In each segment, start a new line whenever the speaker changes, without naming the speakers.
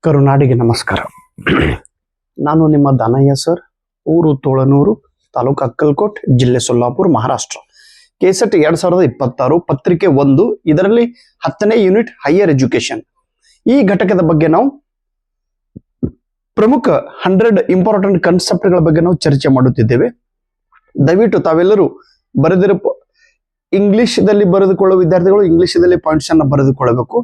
ಕರುನಾಡಿಗೆ ನಮಸ್ಕಾರ. ನಾನು ನಿಮ್ಮ ದಾನಯ್ಯ ಸರ್, ಊರು ತೋಳನೂರು, ತಾಲೂಕು ಅಕ್ಕಲ್ಕೋಟ್, ಜಿಲ್ಲೆ ಸೊಲ್ಲಾಪುರ, ಮಹಾರಾಷ್ಟ್ರ. ಕೆಸೆಟ್ 2026 ಪತ್ರಿಕೆ 1, ಇದರಲ್ಲಿ 10ನೇ ಯೂನಿಟ್ ಹೈಯರ್ ಎಜುಕೇಶನ್. ಈ ಘಟಕದ ಬಗ್ಗೆ ನಾವು ಪ್ರಮುಖ 100 ಇಂಪಾರ್ಟೆಂಟ್ ಕಾನ್ಸೆಪ್ಟ್ಗಳ ಬಗ್ಗೆ ನಾವು ಚರ್ಚೆ ಮಾಡುತ್ತಿದ್ದೇವೆ. ದಯವಿಟ್ಟು ತಾವೆಲ್ಲರೂ ಬರೆದಿರೋ ಇಂಗ್ಲಿಷ್ದಲ್ಲಿ ಬರೆದುಕೊಳ್ಳುವ ವಿದ್ಯಾರ್ಥಿಗಳು ಇಂಗ್ಲಿಷ್ದಲ್ಲಿ ಪಾಯಿಂಟ್ಸ್ ಅನ್ನು ಬರೆದುಕೊಳ್ಳಬೇಕು.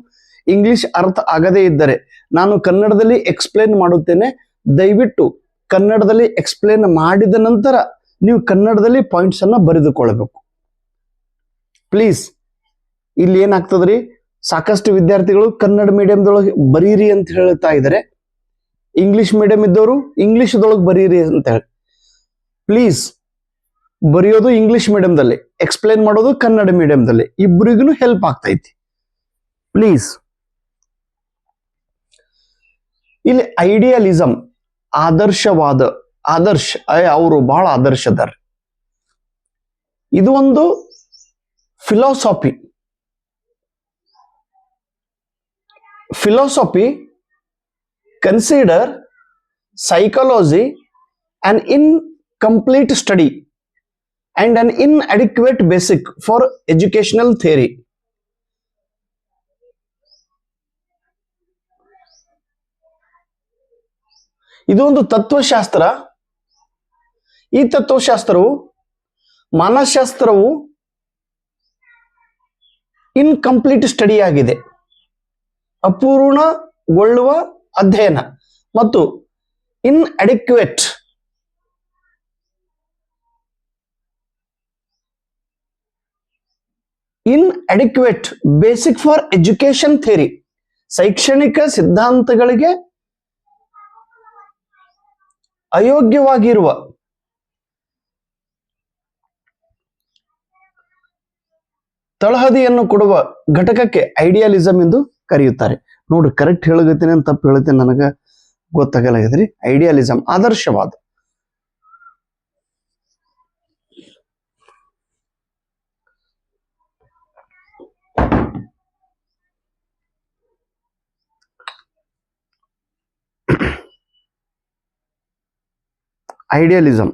ಇಂಗ್ಲಿಷ್ ಅರ್ಥ ಆಗದೇ ಇದ್ದರೆ ನಾನು ಕನ್ನಡದಲ್ಲಿ ಎಕ್ಸ್ಪ್ಲೇನ್ ಮಾಡುತ್ತೇನೆ. ದಯವಿಟ್ಟು ಕನ್ನಡದಲ್ಲಿ ಎಕ್ಸ್ಪ್ಲೇನ್ ಮಾಡಿದ ನಂತರ ನೀವು ಕನ್ನಡದಲ್ಲಿ ಪಾಯಿಂಟ್ಸ್ ಅನ್ನ ಬರೆದುಕೊಳ್ಳಬೇಕು. ಪ್ಲೀಸ್. ಇಲ್ಲಿ ಏನಾಗ್ತದ್ರಿ, ಸಾಕಷ್ಟು ವಿದ್ಯಾರ್ಥಿಗಳು ಕನ್ನಡ ಮೀಡಿಯಂದೊಳಗೆ ಬರೀರಿ ಅಂತ ಹೇಳ್ತಾ ಇದ್ದಾರೆ. ಇಂಗ್ಲಿಷ್ ಮೀಡಿಯಂ ಇದ್ದವರು ಇಂಗ್ಲಿಷ್ದೊಳಗೆ ಬರೀರಿ ಅಂತ ಹೇಳಿ. ಪ್ಲೀಸ್, ಬರೆಯೋದು ಇಂಗ್ಲಿಷ್ ಮೀಡಿಯಂದಲ್ಲಿ, ಎಕ್ಸ್ಪ್ಲೇನ್ ಮಾಡೋದು ಕನ್ನಡ ಮೀಡಿಯಂದಲ್ಲಿ. ಇಬ್ಬರಿಗೂ ಹೆಲ್ಪ್ ಆಗ್ತೈತಿ. ಪ್ಲೀಸ್. ಇಲ್ಲಿ ಐಡಿಯಲಿಸಂ, ಆದರ್ಶವಾದ, ಅವರು ಬಹಳ ಆದರ್ಶದಾರ. ಇದು ಒಂದು philosophy. Consider psychology an incomplete study and an inadequate basic for educational theory. ಇದು ಒಂದು ತತ್ವಶಾಸ್ತ್ರ. ಈ ತತ್ವಶಾಸ್ತ್ರವು ಮಾನಸಶಾಸ್ತ್ರವು ಇನ್ಕಂಪ್ಲೀಟ್ ಸ್ಟಡಿ ಆಗಿದೆ, ಅಪೂರ್ಣಗೊಳ್ಳುವ ಅಧ್ಯಯನ, ಮತ್ತು inadequate basic for education theory, ಶೈಕ್ಷಣಿಕ ಸಿದ್ಧಾಂತಗಳಿಗೆ ಅಯೋಗ್ಯವಾಗಿರುವ ತಳಹದಿಯನ್ನು ಕೊಡುವ ಘಟಕಕ್ಕೆ ಐಡಿಯಲಿಸಂ ಎಂದು ಕರೆಯುತ್ತಾರೆ. ನೋಡ್ರಿ, ಕರೆಕ್ಟ್ ಹೇಳಗತ್ತೇನೆ ಅಂತ ತಪ್ಪು ಹೇಳ್ತೇನೆ, ನನಗೆ ಗೊತ್ತಾಗಲಾಗಿದ್ರಿ. ಐಡಿಯಲಿಸಂ, ಆದರ್ಶವಾದ. Idealism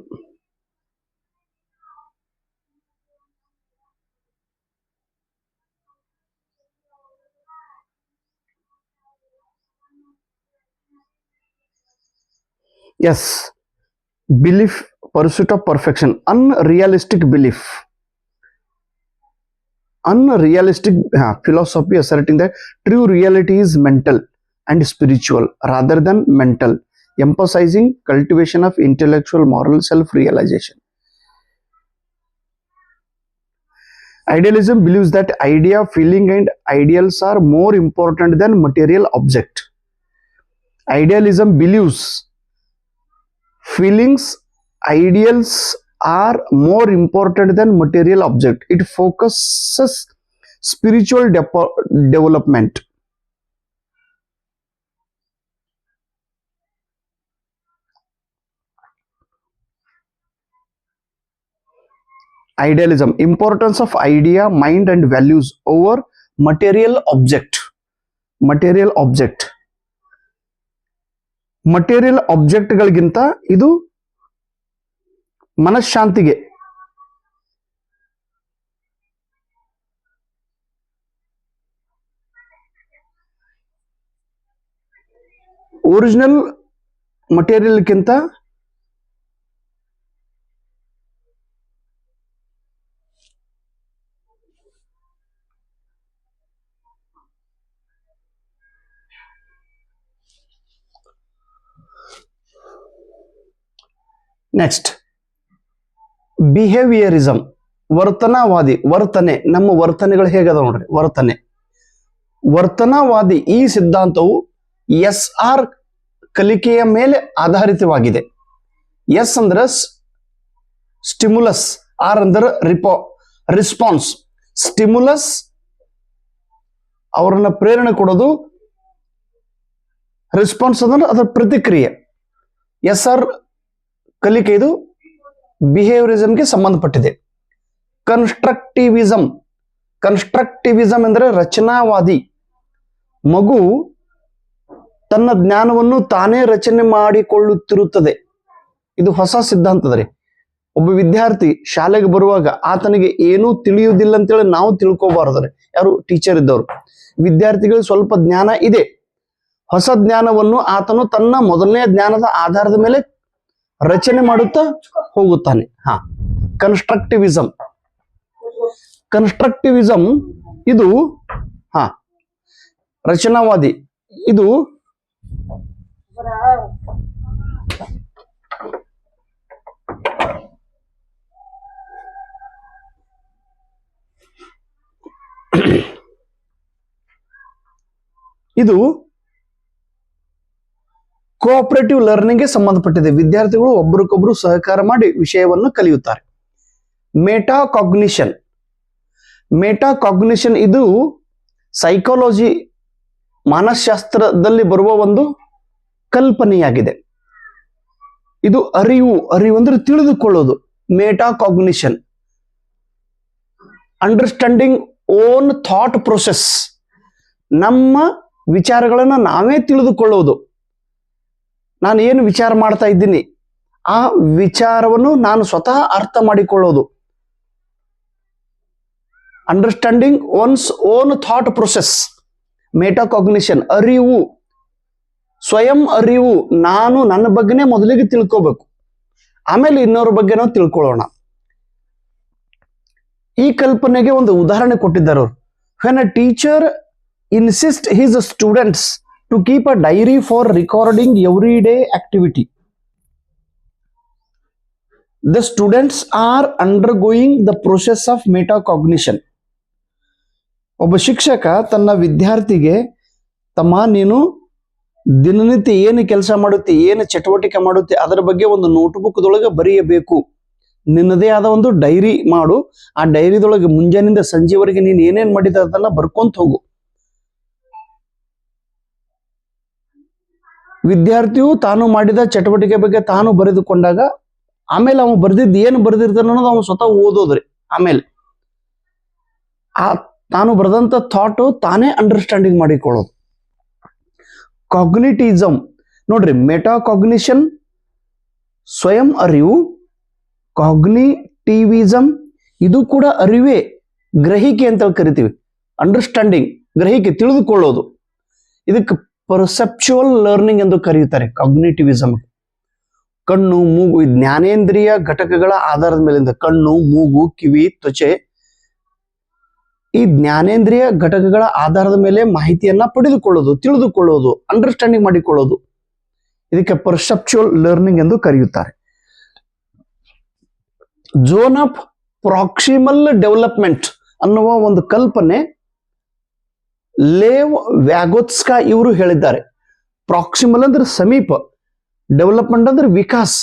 is, belief, pursuit of perfection, unrealistic belief, unrealistic philosophy asserting that true reality is mental and spiritual rather than mental, emphasizing cultivation of intellectual moral self-realization. Idealism believes that idea, feeling and ideals are more important than material object. Idealism believes feelings, ideals are more important than material object. It focuses spiritual development. Idealism, importance of idea, mind and values over material object. Material objectಗಳಿಗಿಂತ ಇದು ಮನಃಶಾಂತಿಗೆ, original ಮಟೀರಿಯಲ್ಗಿಂತ next ಬಿಹೇವಿಯರಿಸಂ, ವರ್ತನವಾದಿ. ವರ್ತನೆ, ನಮ್ಮ ವರ್ತನೆಗಳು ಹೇಗದ ನೋಡ್ರಿ. ವರ್ತನವಾದಿ ಈ ಸಿದ್ಧಾಂತವು SR ಕಲಿಕೆಯ ಮೇಲೆ ಆಧಾರಿತವಾಗಿದೆ. ಎಸ್ ಅಂದ್ರೆ ಸ್ಟಿಮ್ಯುಲಸ್, ಆರ್ ಅಂದ್ರೆ ರಿಸ್ಪಾನ್ಸ್. ಸ್ಟಿಮ್ಯುಲಸ್ ಅವರನ್ನ ಪ್ರೇರಣೆ ಕೊಡೋದು, ರೆಸ್ಪಾನ್ಸ್ ಅಂದ್ರೆ ಅದರ ಪ್ರತಿಕ್ರಿಯೆ. SR ಕಲಿಕೆ ಇದು ಬಿಹೇವಿಯರಿಸಂಗೆ ಸಂಬಂಧಪಟ್ಟಿದೆ. ಕನ್ಸ್ಟ್ರಕ್ಟಿವಿಸಂ ಅಂದ್ರೆ ರಚನಾವಾದಿ. ಮಗು ತನ್ನ ಜ್ಞಾನವನ್ನು ತಾನೇ ರಚನೆ ಮಾಡಿಕೊಳ್ಳುತ್ತಿರುತ್ತದೆ. ಇದು ಹೊಸ ಸಿದ್ಧಾಂತದ್ರಿ. ಒಬ್ಬ ವಿದ್ಯಾರ್ಥಿ ಶಾಲೆಗೆ ಬರುವಾಗ ಆತನಿಗೆ ಏನೂ ತಿಳಿಯುವುದಿಲ್ಲ ಅಂತೇಳಿ ನಾವು ತಿಳ್ಕೊಬಾರದ್ರಿ. ಯಾರು ಟೀಚರ್ ಇದ್ದವರು, ವಿದ್ಯಾರ್ಥಿಗಳಿಗೆ ಸ್ವಲ್ಪ ಜ್ಞಾನ ಇದೆ, ಹೊಸ ಜ್ಞಾನವನ್ನು ಆತನು ತನ್ನ ಮೊದಲನೇ ಜ್ಞಾನದ ಆಧಾರದ ಮೇಲೆ ರಚನೆ ಮಾಡುತ್ತಾ ಹೋಗುತ್ತಾನೆ. ಕನ್ಸ್ಟ್ರಕ್ಟಿವಿಸಂ. ಕನ್ಸ್ಟ್ರಕ್ಟಿವಿಸಂ ಇದು ರಚನಾವಾದಿ. ಇದು ಇದು ಕೋಆಪರೇಟಿವ್ ಲರ್ನಿಂಗ್ಗೆ ಸಂಬಂಧಪಟ್ಟಿದೆ. ವಿದ್ಯಾರ್ಥಿಗಳು ಒಬ್ಬರಿಗೊಬ್ಬರು ಸಹಕಾರ ಮಾಡಿ ವಿಷಯವನ್ನು ಕಲಿಯುತ್ತಾರೆ. ಮೆಟಾಕಾಗ್ನಿಷನ್. ಮೆಟಾಕಾಗ್ನಿಷನ್ ಇದು ಸೈಕಾಲಜಿ, ಮಾನಸಶಾಸ್ತ್ರದಲ್ಲಿ ಬರುವ ಒಂದು ಕಲ್ಪನೆಯಾಗಿದೆ. ಇದು ಅರಿವು ಅಂದ್ರೆ ತಿಳಿದುಕೊಳ್ಳೋದು. Metacognition, understanding own thought process. ನಮ್ಮ ವಿಚಾರಗಳನ್ನು ನಾವೇ ತಿಳಿದುಕೊಳ್ಳೋದು. ನಾನು ಏನು ವಿಚಾರ ಮಾಡ್ತಾ ಇದ್ದೀನಿ ಆ ವಿಚಾರವನ್ನು ನಾನು ಸ್ವತಃ ಅರ್ಥ ಮಾಡಿಕೊಳ್ಳೋದು. Understanding one's own thought process, metacognition. ಅರಿವು, ಸ್ವಯಂ ಅರಿವು. ನಾನು ನನ್ನ ಬಗ್ಗೆನೇ ಮೊದಲಿಗೆ ತಿಳ್ಕೋಬೇಕು, ಆಮೇಲೆ ಇನ್ನೊರ ಬಗ್ಗೆ ನಾವು ತಿಳ್ಕೊಳ್ಳೋಣ. ಈ ಕಲ್ಪನೆಗೆ ಒಂದು ಉದಾಹರಣೆ ಕೊಟ್ಟಿದ್ದಾರೆ ಅವರು. When a teacher insist his students to keep a diary for recording everyday activity, the students are undergoing the process of metacognition. ಒಬ್ಬ ಶಿಕ್ಷಕ ತನ್ನ ವಿದ್ಯಾರ್ಥಿಗೆ, ತಮ್ಮ ನೀನು ದಿನನಿತ್ಯ ಏನು ಕೆಲಸ ಮಾಡುತ್ತೆ, ಏನು ಚಟುವಟಿಕೆ ಮಾಡುತ್ತೆ ಅದರ ಬಗ್ಗೆ ಒಂದು ನೋಟ್ಬುಕ್ದೊಳಗೆ ಬರೆಯಬೇಕು. ನಿನ್ನದೇ ಆದ ಒಂದು ಡೈರಿ ಮಾಡು. ಆ ಡೈರಿದೊಳಗೆ ಮುಂಜಾನಿಂದ ಸಂಜೆವರೆಗೆ ನೀನು ಏನೇನು ಮಾಡಿದ ಅದೆಲ್ಲ ಬರ್ಕೊಂತ ಹೋಗು. ವಿದ್ಯಾರ್ಥಿಯು ತಾನು ಮಾಡಿದ ಚಟುವಟಿಕೆ ಬಗ್ಗೆ ತಾನು ಬರೆದುಕೊಂಡಾಗ ಆಮೇಲೆ ಅವನು ಬರೆದಿದ್ದು ಏನು ಬರೆದಿರ್ತಾನೆ ಅನ್ನೋದು ಅವನು ಸ್ವತಃ ಓದೋದ್ರಿ. ಆಮೇಲೆ ತಾನು ಬರೆದಂತ ಥಾಟ್ ತಾನೇ ಅಂಡರ್ಸ್ಟ್ಯಾಂಡಿಂಗ್ ಮಾಡಿಕೊಳ್ಳೋದು. ಕಾಗ್ನಿಟಿಸಮ್ ನೋಡ್ರಿ, ಮೆಟಾಕಾಗ್ನಿಷನ್ ಸ್ವಯಂ ಅರಿವು. ಕಾಗ್ನಿಟಿವಿಸಮ್ ಇದು ಕೂಡ ಅರಿವೇ, ಗ್ರಹಿಕೆ ಅಂತ ಕರಿತೀವಿ. ಅಂಡರ್ಸ್ಟ್ಯಾಂಡಿಂಗ್, ಗ್ರಹಿಕೆ, ತಿಳಿದುಕೊಳ್ಳೋದು. ಇದಕ್ಕೆ ಪರ್ಸೆಪ್ಚುವಲ್ ಲರ್ನಿಂಗ್ ಎಂದು ಕರೆಯುತ್ತಾರೆ. ಕಾಗ್ನಿಟಿವಿಸಮ್. ಕಣ್ಣು, ಮೂಗು, ಜ್ಞಾನೇಂದ್ರಿಯ ಘಟಕಗಳ ಆಧಾರದ ಮೇಲಿಂದ ಕಣ್ಣು, ಮೂಗು, ಕಿವಿ, ತ್ವಚೆ, ಈ ಜ್ಞಾನೇಂದ್ರಿಯ ಘಟಕಗಳ ಆಧಾರದ ಮೇಲೆ ಮಾಹಿತಿಯನ್ನ ಪಡೆದುಕೊಳ್ಳೋದು, ತಿಳಿದುಕೊಳ್ಳೋದು, ಅಂಡರ್ಸ್ಟ್ಯಾಂಡಿಂಗ್ ಮಾಡಿಕೊಳ್ಳೋದು. ಇದಕ್ಕೆ ಪರ್ಸೆಪ್ಚುವಲ್ ಲರ್ನಿಂಗ್ ಎಂದು ಕರೆಯುತ್ತಾರೆ. ಝೋನ್ ಆಫ್ ಪ್ರಾಕ್ಸಿಮಲ್ ಡೆವಲಪ್ಮೆಂಟ್ ಅನ್ನುವ ಒಂದು ಕಲ್ಪನೆ ಲೇವ್ ವ್ಯಾಗೋತ್ಸ್ಕಾ ಇವರು ಹೇಳಿದ್ದಾರೆ. ಪ್ರಾಕ್ಸಿಮಲ್ ಅಂದ್ರೆ ಸಮೀಪ, ಡೆವಲಪ್ಮೆಂಟ್ ಅಂದ್ರೆ ವಿಕಾಸ್.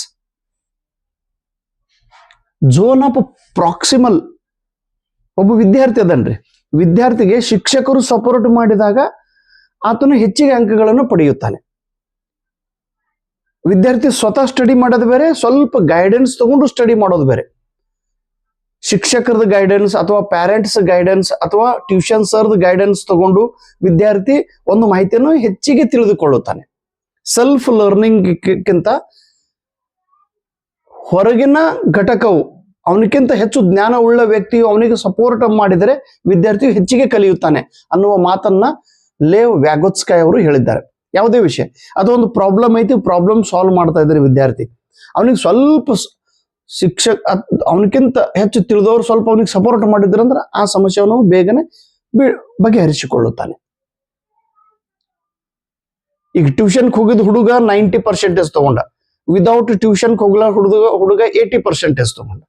Zone of proximal. ಒಬ್ಬ ವಿದ್ಯಾರ್ಥಿ ಅದನ್ರಿ, ವಿದ್ಯಾರ್ಥಿಗೆ ಶಿಕ್ಷಕರು ಸಪೋರ್ಟ್ ಮಾಡಿದಾಗ ಆತನು ಹೆಚ್ಚಿಗೆ ಅಂಕಗಳನ್ನು ಪಡೆಯುತ್ತಾನೆ. ವಿದ್ಯಾರ್ಥಿ ಸ್ವತಃ ಸ್ಟಡಿ ಮಾಡೋದು ಬೇರೆ, ಸ್ವಲ್ಪ ಗೈಡೆನ್ಸ್ ತಗೊಂಡು ಸ್ಟಡಿ ಮಾಡೋದು ಬೇರೆ. ಶಿಕ್ಷಕರದ ಗೈಡೆನ್ಸ್ ಅಥವಾ ಪ್ಯಾರೆಂಟ್ಸ್ ಗೈಡೆನ್ಸ್ ಅಥವಾ ಟ್ಯೂಷನ್ ಸರ್ದ ಗೈಡೆನ್ಸ್ ತಗೊಂಡು ವಿದ್ಯಾರ್ಥಿ ಒಂದು ಮಾಹಿತಿಯನ್ನು ಹೆಚ್ಚಿಗೆ ತಿಳಿದುಕೊಳ್ಳುತ್ತಾನೆ. ಸೆಲ್ಫ್ ಲರ್ನಿಂಗ್ಗಿಂತ ಹೊರಗಿನ ಘಟಕವು ಅವನಿಗಿಂತ ಹೆಚ್ಚು ಜ್ಞಾನ ಉಳ್ಳ ವ್ಯಕ್ತಿಯು ಅವನಿಗೆ ಸಪೋರ್ಟ್ ಮಾಡಿದರೆ ವಿದ್ಯಾರ್ಥಿಯು ಹೆಚ್ಚಿಗೆ ಕಲಿಯುತ್ತಾನೆ ಅನ್ನುವ ಮಾತನ್ನ ಲೇವ್ ವ್ಯಾಗೋತ್ಸ್ಕಾಯ್ ಅವರು ಹೇಳಿದ್ದಾರೆ. ಯಾವುದೇ ವಿಷಯ, ಅದೊಂದು ಪ್ರಾಬ್ಲಮ್ ಐತಿ, ಪ್ರಾಬ್ಲಮ್ ಸಾಲ್ವ್ ಮಾಡ್ತಾ ಇದ್ದಾರೆ ವಿದ್ಯಾರ್ಥಿ, ಅವನಿಗೆ ಸ್ವಲ್ಪ ಅವನಿಗಿಂತ ಹೆಚ್ಚು ತಿಳಿದವರು ಸ್ವಲ್ಪ ಅವನಿಗೆ ಸಪೋರ್ಟ್ ಮಾಡಿದ್ರಂದ್ರೆ ಆ ಸಮಸ್ಯೆಯನ್ನು ಬೇಗನೆ ಬಗೆಹರಿಸಿಕೊಳ್ಳುತ್ತಾನೆ. ಈಗ ಟ್ಯೂಷನ್ಗೆ ಹೋಗಿದ ಹುಡುಗ 90% ತಗೊಂಡ, ವಿದೌಟ್ ಟ್ಯೂಷನ್ ಹೋಗ್ಲ ಹುಡುಗ 80% ತಗೊಂಡ.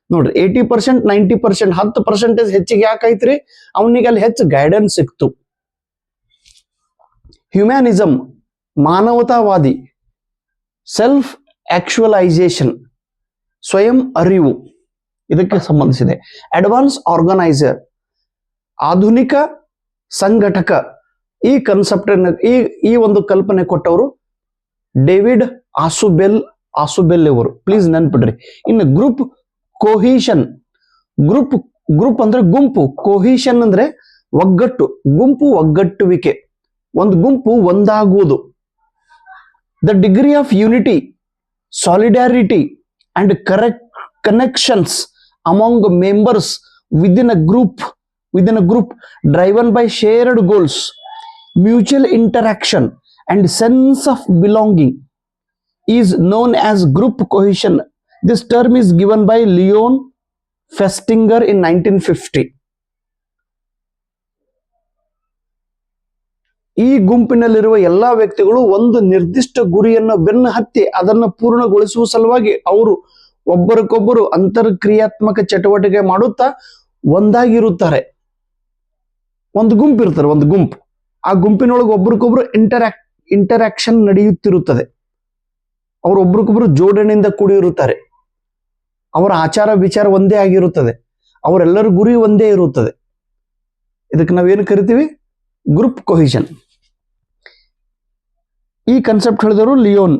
ನೋಡ್ರಿ, 80%, 90%, 10% ಹೆಚ್ಚಿಗೆ ಯಾಕೈತ್ರಿ? ಅವನಿಗೆ ಅಲ್ಲಿ ಹೆಚ್ಚು ಗೈಡೆನ್ಸ್ ಸಿಕ್ತು. ಹ್ಯುಮ್ಯಾನಿಸಮ್, ಮಾನವತಾವಾದಿ. ಸೆಲ್ಫ್ ಆಕ್ಚುಯಲೈಸೇಷನ್, ಸ್ವಯಂ ಅರಿವು, ಇದಕ್ಕೆ ಸಂಬಂಧಿಸಿದೆ. ಅಡ್ವಾನ್ಸ್ ಆರ್ಗನೈಸರ್, ಆಧುನಿಕ ಸಂಘಟಕ. ಈ ಕನ್ಸೆಪ್ಟ್ ಈ ಒಂದು ಕಲ್ಪನೆ ಕೊಟ್ಟವರು ಡೇವಿಡ್ ಆಸುಬೆಲ್ ಅವರು. ಪ್ಲೀಸ್ ನೆನ್ಪಿಡ್ರಿ. ಇನ್ನು ಗ್ರೂಪ್ ಕೋಹಿಷನ್. ಗ್ರೂಪ್ ಅಂದ್ರೆ ಗುಂಪು, ಕೋಹಿಷನ್ ಅಂದ್ರೆ ಒಗ್ಗಟ್ಟು, ಗುಂಪು ಒಗ್ಗಟ್ಟುವಿಕೆ, ಒಂದು ಗುಂಪು ಒಂದಾಗುವುದು. The degree of unity, solidarity and connections among members within a group driven by shared goals, mutual interaction and sense of belonging is known as group cohesion. This term is given by Leon Festinger in 1950. ಈ ಗುಂಪಿನಲ್ಲಿರುವ ಎಲ್ಲಾ ವ್ಯಕ್ತಿಗಳು ಒಂದು ನಿರ್ದಿಷ್ಟ ಗುರಿಯನ್ನು ಬೆನ್ನು ಹತ್ತಿ ಅದನ್ನು ಪೂರ್ಣಗೊಳಿಸುವ ಸಲುವಾಗಿ ಅವರು ಒಬ್ಬರಿಗೊಬ್ಬರು ಅಂತರ್ಕ್ರಿಯಾತ್ಮಕ ಚಟುವಟಿಕೆ ಮಾಡುತ್ತಾ ಒಂದಾಗಿರುತ್ತಾರೆ. ಒಂದು ಗುಂಪು ಇರ್ತಾರೆ, ಒಂದು ಗುಂಪು. ಆ ಗುಂಪಿನೊಳಗೆ ಒಬ್ರಿಗೊಬ್ರು ಇಂಟರಾಕ್ಷನ್ ನಡೆಯುತ್ತಿರುತ್ತದೆ. ಅವರು ಒಬ್ರಿಗೊಬ್ರು ಜೋಡಣೆಯಿಂದ ಕೂಡಿರುತ್ತಾರೆ. ಅವರ ಆಚಾರ ವಿಚಾರ ಒಂದೇ ಆಗಿರುತ್ತದೆ. ಅವರೆಲ್ಲರ ಗುರಿ ಒಂದೇ ಇರುತ್ತದೆ. ಇದಕ್ಕೆ ನಾವೇನು ಕರಿತೀವಿ? ಗ್ರೂಪ್ ಕೊಹಿಷನ್. ಈ ಕಾನ್ಸೆಪ್ಟ್ ಹೇಳಿದವರು ಲಿಯೋನ್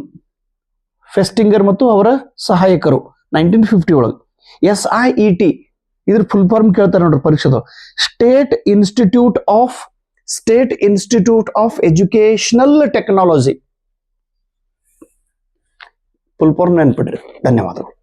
ಫೆಸ್ಟಿಂಗರ್ ಮತ್ತು ಅವರ ಸಹಾಯಕರು 1950 ಒಳಗೆ. SIET ಇದ್ರ ಫುಲ್ ಫಾರ್ಮ್ ಕೇಳ್ತಾರೆ ನೋಡ್ರಿ ಪರೀಕ್ಷೆದು. State institute of educational technology. Full form ನೆನ್ಪಿಡ್ರಿ. ಧನ್ಯವಾದಗಳು.